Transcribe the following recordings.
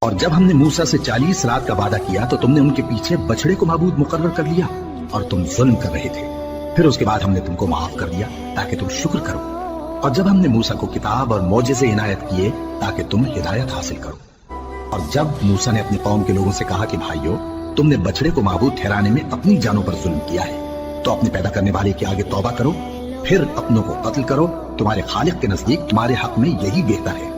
اور جب ہم نے موسیٰ سے 40 رات کا وعدہ کیا تو تم نے ان کے پیچھے بچڑے کو معبود مقرر کر لیا اور تم ظلم کر رہے تھے۔ پھر اس کے بعد ہم نے تم کو معاف کر دیا تاکہ تم شکر کرو، اور جب ہم نے موسیٰ کو کتاب اور معجزے عنایت کیے تاکہ تم ہدایت حاصل کرو۔ اور جب موسیٰ نے اپنی قوم کے لوگوں سے کہا کہ بھائیو، تم نے بچڑے کو معبود ٹھہرانے میں اپنی جانوں پر ظلم کیا ہے، تو اپنے پیدا کرنے والے کے آگے توبہ کرو، پھر اپنوں کو قتل کرو، تمہارے خالق کے نزدیک تمہارے حق میں یہی بہتر ہے۔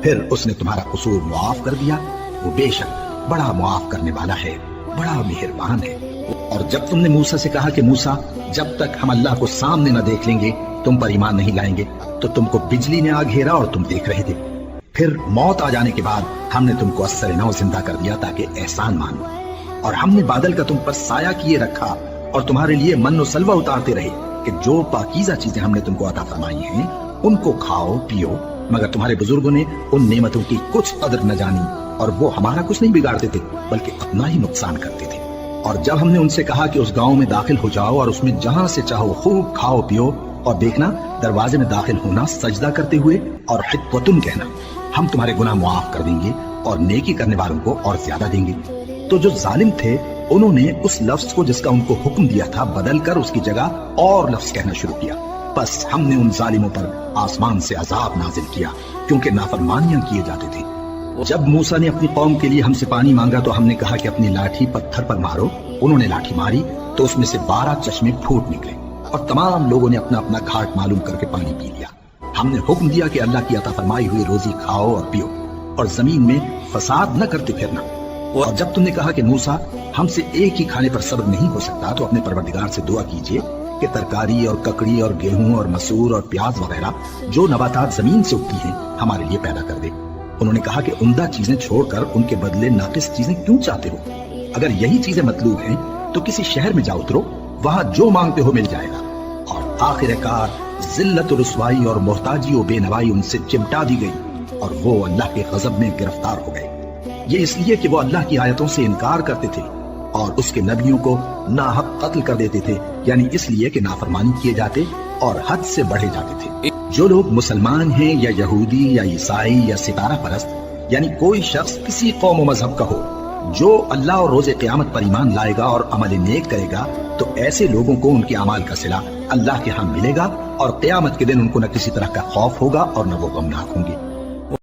پھر اس نے تمہارا قصور معاف کر دیا، وہ بے شک بڑا معاف کرنے والا ہے، بڑا مہربان ہے۔ اور جب تم نے موسیٰ سے کہا کہ موسیٰ، جب تک ہم اللہ کو سامنے نہ دیکھ لیں گے تم پر ایمان نہیں لائیں گے، تو تم کو بجلی نے آ گھیرا اور تم دیکھ رہے تھے۔ پھر موت آ جانے کے بعد ہم نے تم کو اثر نو زندہ کر دیا تاکہ احسان مانو، اور ہم نے بادل کا تم پر سایہ کیے رکھا اور تمہارے لیے من و سلوہ اتارتے رہے کہ جو پاکیزہ چیزیں ہم نے تم کو عطا فرمائی ہیں ان کو کھاؤ پیو، مگر تمہارے بزرگوں نے ان نعمتوں کی کچھ قدر نہ جانی، اور وہ ہمارا کچھ نہیں بگاڑتے تھے بلکہ اپنا ہی نقصان کرتے تھے۔ اور جب ہم نے ان سے کہا کہ اس گاؤں میں داخل ہو جاؤ اور اس میں جہاں سے چاہو خوب کھاؤ پیو، اور دیکھنا دروازے میں داخل ہونا سجدہ کرتے ہوئے اور حطوۃن کہنا، ہم تمہارے گناہ معاف کر دیں گے اور نیکی کرنے والوں کو اور زیادہ دیں گے۔ تو جو ظالم تھے انہوں نے اس لفظ کو جس کا ان کو حکم دیا تھا بدل کر اس کی جگہ اور لفظ کہنا شروع کیا، بس ہم نے ان ظالموں پر آسمان سے عذاب نازل کیا کیونکہ نافرمانیاں کیے جاتے تھے۔ جب موسیٰ نے اپنی قوم کے لیے ہم سے پانی مانگا تو ہم نے کہا کہ اپنی لاٹھی پتھر پر مارو، انہوں نے لاٹھی ماری تو اس میں سے 12 چشمے پھوٹ نکلے، اور تمام لوگوں نے اپنا اپنا گھاٹ معلوم کر کے پانی پی لیا۔ ہم نے حکم دیا کہ اللہ کی عطا فرمائی ہوئی روزی کھاؤ اور پیو، اور زمین میں فساد نہ کرتے پھرنا۔ اور جب تم نے کہا کہ موسیٰ ہم سے ایک ہی کھانے پر صبر نہیں ہو سکتا، تو اپنے پروردگار سے دعا کیجئے کہ ترکاری اور ککڑی اور گیہوں اور مسور اور پیاز وغیرہ جو نباتات زمین سے اگتی ہیں ہمارے لیے پیدا کر دے۔ انہوں نے کہا کہ عمدہ چیزیں چھوڑ کر ان کے بدلے ناقص چیزیں کیوں چاہتے ہو؟ اگر یہی چیزیں مطلوب ہیں تو کسی شہر میں جا اترو، وہاں جو مانگتے ہو مل جائے گا۔ اور آخر کار ذلت و رسوائی اور محتاجی و بے نوائی ان سے چمٹا دی گئی، اور وہ اللہ کے غضب میں گرفتار ہو گئے۔ یہ اس لیے کہ وہ اللہ کی آیتوں سے انکار کرتے تھے اور اس کے نبیوں کو ناحق قتل کر دیتے تھے، یعنی اس لیے کہ نافرمانی کیے جاتے اور حد سے بڑھے جاتے تھے۔ جو لوگ مسلمان ہیں یا یہودی یا عیسائی یا ستارہ پرست، یعنی کوئی شخص کسی قوم و مذہب کا ہو، جو اللہ اور روز قیامت پر ایمان لائے گا اور عمل نیک کرے گا، تو ایسے لوگوں کو ان کے اعمال کا صلہ اللہ کے ہاں ملے گا، اور قیامت کے دن ان کو نہ کسی طرح کا خوف ہوگا اور نہ وہ غمناک ہوں گے۔